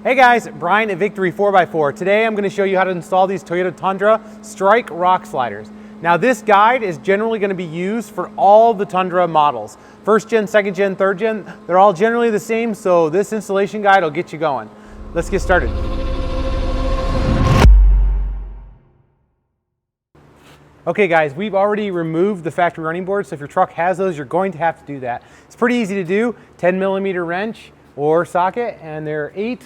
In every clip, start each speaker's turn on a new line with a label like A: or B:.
A: Hey guys, Brian at Victory 4x4. Today I'm going to show you how to install these Toyota Tundra Strike rock sliders. Now this guide is generally going to be used for all the Tundra models. First gen, second gen, third gen, they're all generally the same, so this installation guide will get you going. Let's get started. Okay guys, we've already removed the factory running boards, so if your truck has those, you're going to have to do that. It's pretty easy to do, 10mm wrench or socket, and there are 8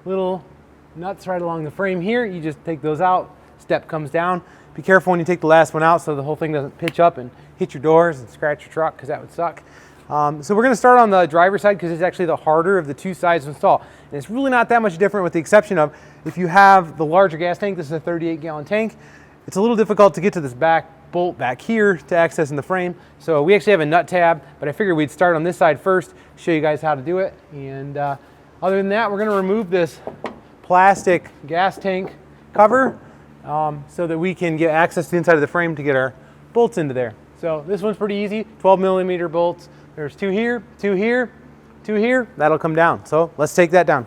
A: little nuts right along the frame here. You just take those out, step comes down. Be careful when you take the last one out so the whole thing doesn't pitch up and hit your doors and scratch your truck, because that would suck. So we're going to start on the driver's side because it's actually the harder of the two sides to install. And it's really not that much different, with the exception of if you have the larger gas tank. This is a 38-gallon tank. It's a little difficult to get to this back bolt back here to access in the frame. So we actually have a nut tab, but I figured we'd start on this side first, show you guys how to do it. And other than that, we're going to remove this plastic gas tank cover so that we can get access to the inside of the frame to get our bolts into there. So this one's pretty easy, 12mm bolts. There's 2 here, 2 here, 2 here. That'll come down. So let's take that down.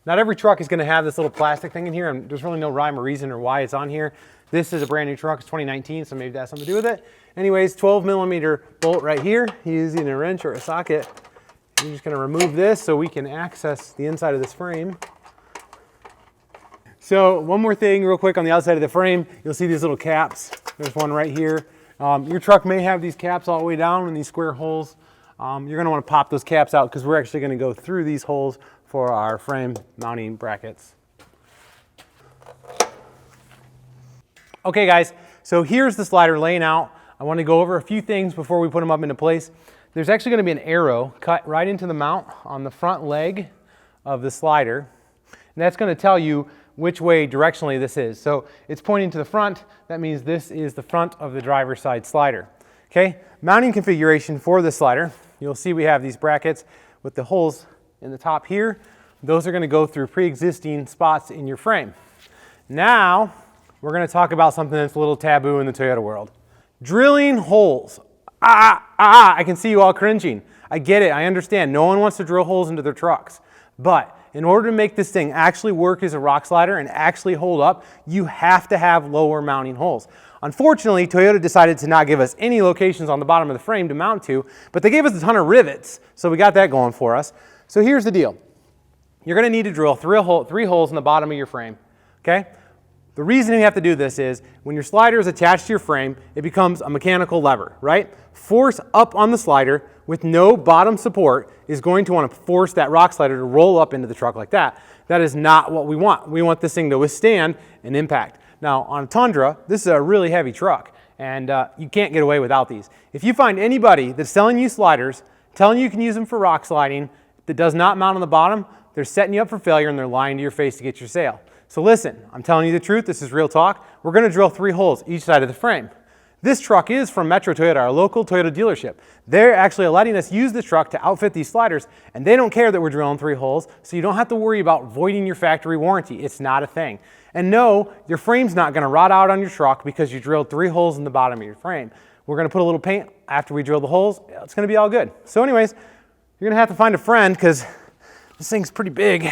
A: Not every truck is going to have this little plastic thing in here, and there's really no rhyme or reason or why it's on here. This is a brand new truck, it's 2019, so maybe that has something to do with it. Anyways, 12mm bolt right here, using a wrench or a socket. You're just going to remove this so we can access the inside of this frame. So one more thing real quick on the outside of the frame, you'll see these little caps. There's one right here. Your truck may have these caps all the way down in these square holes. You're going to want to pop those caps out because we're actually going to go through these holes for our frame mounting brackets. Okay guys, so here's the slider laying out. I want to go over a few things before we put them up into place. There's actually going to be an arrow cut right into the mount on the front leg of the slider. And that's going to tell you which way directionally this is. So it's pointing to the front. That means this is the front of the driver's side slider. Okay, mounting configuration for the slider. You'll see we have these brackets with the holes in the top here. Those are going to go through pre-existing spots in your frame. Now we're going to talk about something that's a little taboo in the Toyota world. Drilling holes. I can see you all cringing. I get it, I understand. No one wants to drill holes into their trucks. But in order to make this thing actually work as a rock slider and actually hold up, you have to have lower mounting holes. Unfortunately, Toyota decided to not give us any locations on the bottom of the frame to mount to, but they gave us a ton of rivets, so we got that going for us. So here's the deal. You're going to need to drill 3 holes in the bottom of your frame, okay? The reason you have to do this is when your slider is attached to your frame, it becomes a mechanical lever, right? Force up on the slider with no bottom support is going to want to force that rock slider to roll up into the truck like that. That is not what we want. We want this thing to withstand an impact. Now on a Tundra, this is a really heavy truck, and you can't get away without these. If you find anybody that's selling you sliders, telling you can use them for rock sliding, that does not mount on the bottom, they're setting you up for failure and they're lying to your face to get your sale. So listen, I'm telling you the truth, this is real talk. We're going to drill 3 holes each side of the frame. This truck is from Metro Toyota, our local Toyota dealership. They're actually letting us use this truck to outfit these sliders, and they don't care that we're drilling 3 holes, so you don't have to worry about voiding your factory warranty. It's not a thing. And no, your frame's not going to rot out on your truck because you drilled 3 holes in the bottom of your frame. We're going to put a little paint after we drill the holes. It's going to be all good. So anyways, you're going to have to find a friend because this thing's pretty big.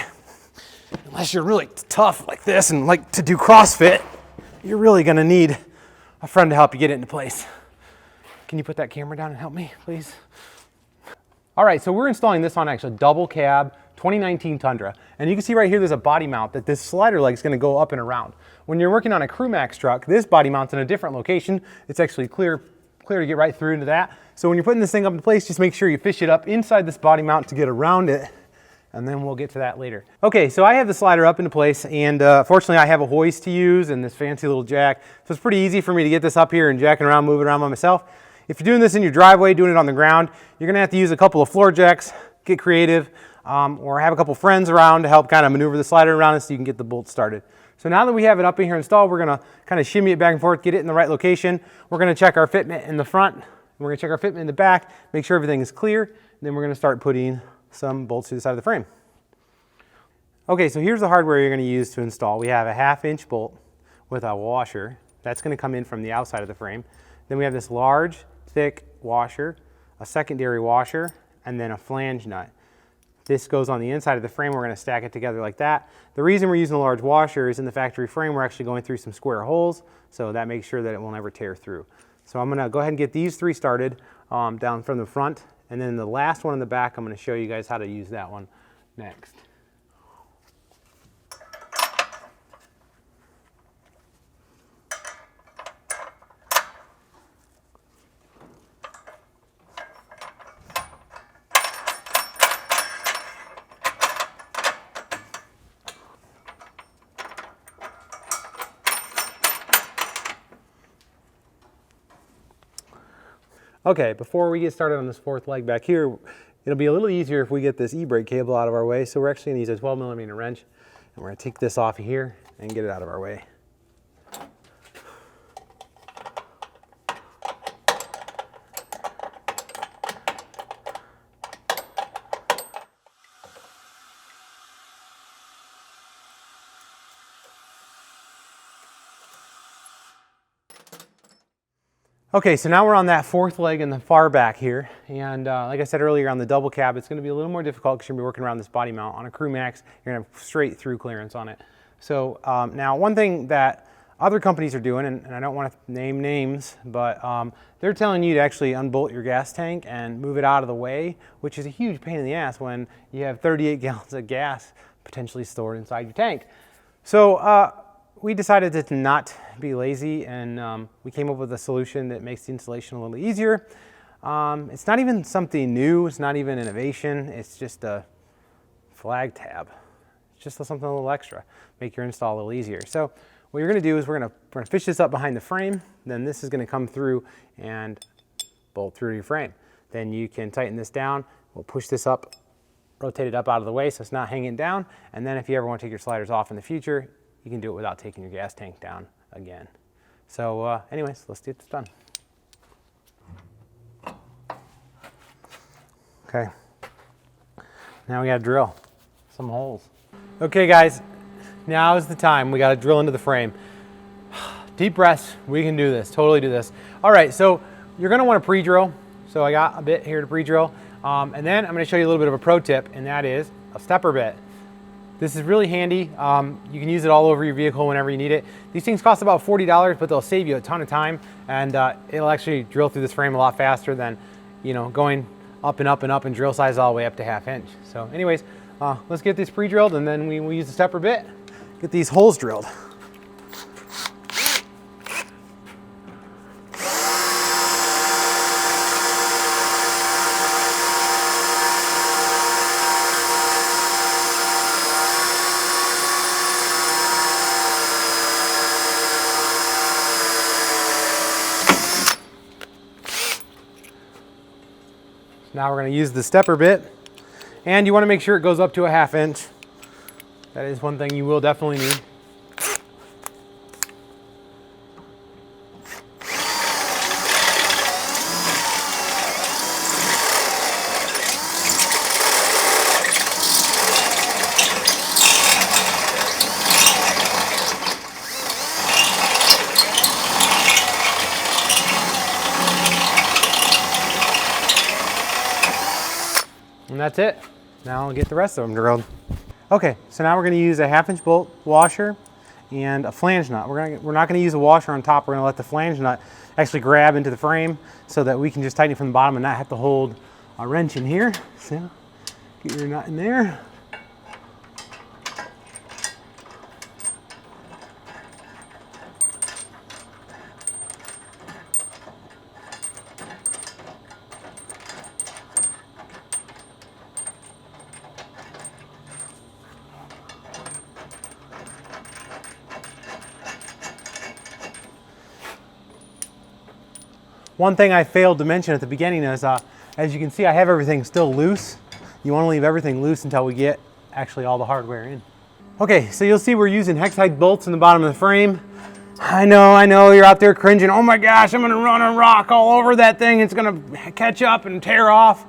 A: Unless you're really tough like this and like to do CrossFit, you're really going to need a friend to help you get it into place. Can you put that camera down and help me, please? All right, so we're installing this on actually a double cab 2019 Tundra. And you can see right here there's a body mount that this slider leg is going to go up and around. When you're working on a Crew Max truck, this body mount's in a different location. It's actually clear to get right through into that. So when you're putting this thing up in place, just make sure you fish it up inside this body mount to get around it, and then we'll get to that later. Okay, so I have the slider up into place, and fortunately I have a hoist to use and this fancy little jack. So it's pretty easy for me to get this up here and jacking around, moving around by myself. If you're doing this in your driveway, doing it on the ground, you're gonna have to use a couple of floor jacks, get creative, or have a couple friends around to help kind of maneuver the slider around so you can get the bolt started. So now that we have it up in here installed, we're gonna kind of shimmy it back and forth, get it in the right location. We're gonna check our fitment in the front, we're gonna check our fitment in the back, make sure everything is clear, and then we're gonna start putting some bolts to the side of the frame. Okay, so here's the hardware you're going to use to install. We have a 1/2-inch bolt with a washer. That's going to come in from the outside of the frame. Then we have this large, thick washer, a secondary washer, and then a flange nut. This goes on the inside of the frame. We're going to stack it together like that. The reason we're using a large washer is in the factory frame, we're actually going through some square holes, so that makes sure that it will never tear through. So I'm going to go ahead and get these 3 started down from the front, and then the last one in the back, I'm going to show you guys how to use that one next. Okay, before we get started on this 4th leg back here, it'll be a little easier if we get this e-brake cable out of our way. So we're actually going to use a 12mm wrench, and we're going to take this off of here and get it out of our way. Okay, so now we're on that 4th leg in the far back here, and like I said earlier, on the double cab, it's going to be a little more difficult because you're going to be working around this body mount. On a Crew Max, you're going to have straight through clearance on it. So now one thing that other companies are doing, and I don't want to name names, but they're telling you to actually unbolt your gas tank and move it out of the way, which is a huge pain in the ass when you have 38 gallons of gas potentially stored inside your tank. So we decided to not be lazy, and we came up with a solution that makes the installation a little easier. It's not even something new, it's not even innovation, it's just a flag tab. It's just something a little extra, make your install a little easier. So what you're going to do is we're going to fish this up behind the frame, then this is going to come through and bolt through your frame. Then you can tighten this down, we'll push this up, rotate it up out of the way so it's not hanging down, and then if you ever want to take your sliders off in the future, you can do it without taking your gas tank down again. So anyways, let's get this done. Okay, now we got to drill some holes. Okay guys, now is the time. We got to drill into the frame. Deep breaths, we can do this, totally do this. All right, so you're going to want to pre-drill. So I got a bit here to pre-drill. And then I'm going to show you a little bit of a pro tip, and that is a stepper bit. This is really handy. You can use it all over your vehicle whenever you need it. These things cost about $40, but they'll save you a ton of time, and it'll actually drill through this frame a lot faster than, you know, going up and up and up and drill size all the way up to 1/2 inch. So anyways, let's get this pre-drilled, and then we use the stepper bit, get these holes drilled. Now we're going to use the stepper bit, and you want to make sure it goes up to a 1/2 inch. That is one thing you will definitely need. And that's it. Now I'll get the rest of them drilled. Okay, so now we're going to use a 1/2 inch bolt washer and a flange nut. We're not going to use a washer on top. We're going to let the flange nut actually grab into the frame so that we can just tighten it from the bottom and not have to hold a wrench in here. So get your nut in there. One thing I failed to mention at the beginning is, as you can see, I have everything still loose. You want to leave everything loose until we get actually all the hardware in. Okay, so you'll see we're using hex-height bolts in the bottom of the frame. I know, you're out there cringing, oh my gosh, I'm gonna run a rock all over that thing, it's gonna catch up and tear off.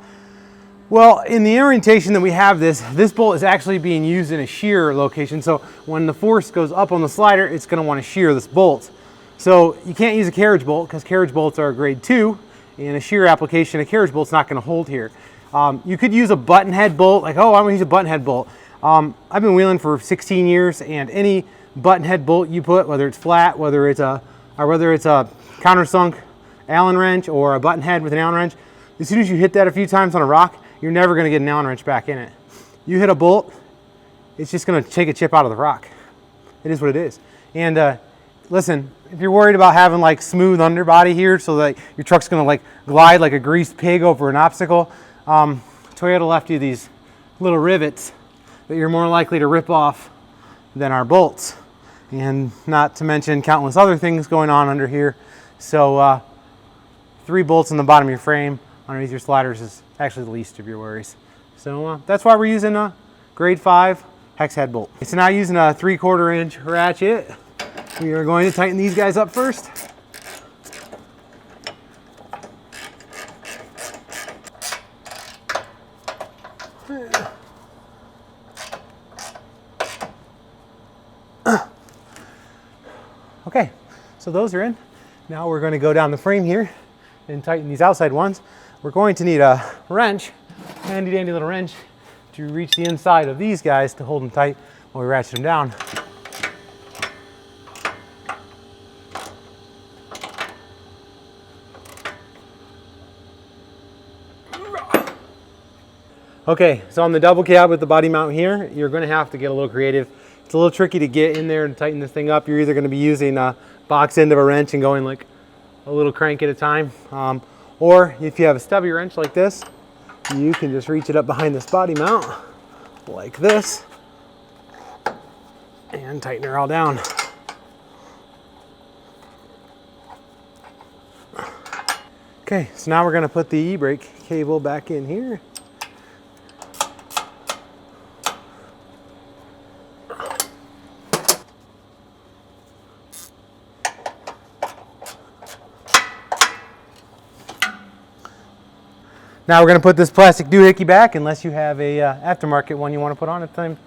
A: Well, in the orientation that we have this bolt is actually being used in a shear location. So when the force goes up on the slider, it's going to want to shear this bolt. So you can't use a carriage bolt because carriage bolts are grade 2. In a shear application, a carriage bolt's not going to hold here. You could use a button head bolt, like, oh, I'm going to use a button head bolt. I've been wheeling for 16 years, and any button head bolt you put, whether it's flat, whether it's a countersunk Allen wrench or a button head with an Allen wrench, as soon as you hit that a few times on a rock, you're never going to get an Allen wrench back in it. You hit a bolt, it's just going to take a chip out of the rock. It is what it is. And listen, if you're worried about having like smooth underbody here so that your truck's going to like glide like a greased pig over an obstacle, Toyota left you these little rivets that you're more likely to rip off than our bolts. And not to mention countless other things going on under here. So 3 bolts in the bottom of your frame underneath your sliders is actually the least of your worries. So that's why we're using a grade 5 hex head bolt. So now using a 3/4 inch ratchet, we are going to tighten these guys up first. Okay, so those are in. Now we're going to go down the frame here and tighten these outside ones. We're going to need a wrench, handy dandy little wrench, to reach the inside of these guys to hold them tight while we ratchet them down. Okay, so on the double cab with the body mount here, you're going to have to get a little creative. It's a little tricky to get in there and tighten this thing up. You're either going to be using a box end of a wrench and going like a little crank at a time, or if you have a stubby wrench like this, you can just reach it up behind this body mount like this and tighten her all down. Okay, so now we're going to put the e-brake cable back in here. Now we're going to put this plastic doohickey back, unless you have a aftermarket one you want to put on at the time.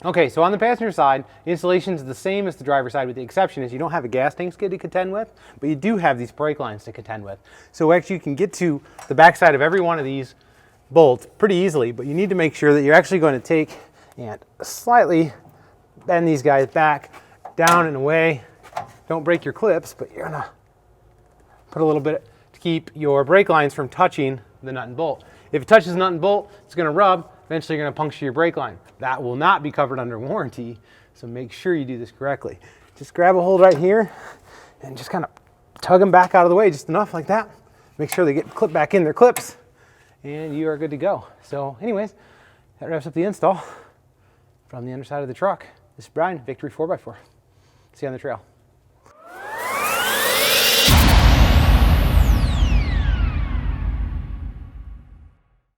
A: Okay, so on the passenger side, the installation is the same as the driver's side, with the exception is you don't have a gas tank skid to contend with, but you do have these brake lines to contend with. So actually you can get to the back side of every one of these bolts pretty easily, but you need to make sure that you're actually going to take and slightly bend these guys back, down and away. Don't break your clips, but you're gonna put a little bit to keep your brake lines from touching the nut and bolt. If it touches the nut and bolt, it's gonna rub. Eventually you're gonna puncture your brake line. That will not be covered under warranty, so make sure you do this correctly. Just grab a hold right here and just kind of tug them back out of the way, just enough like that. Make sure they get clipped back in their clips, and you are good to go. So anyways, that wraps up the install from the underside of the truck. This is Brian, Victory 4x4. See you on the trail.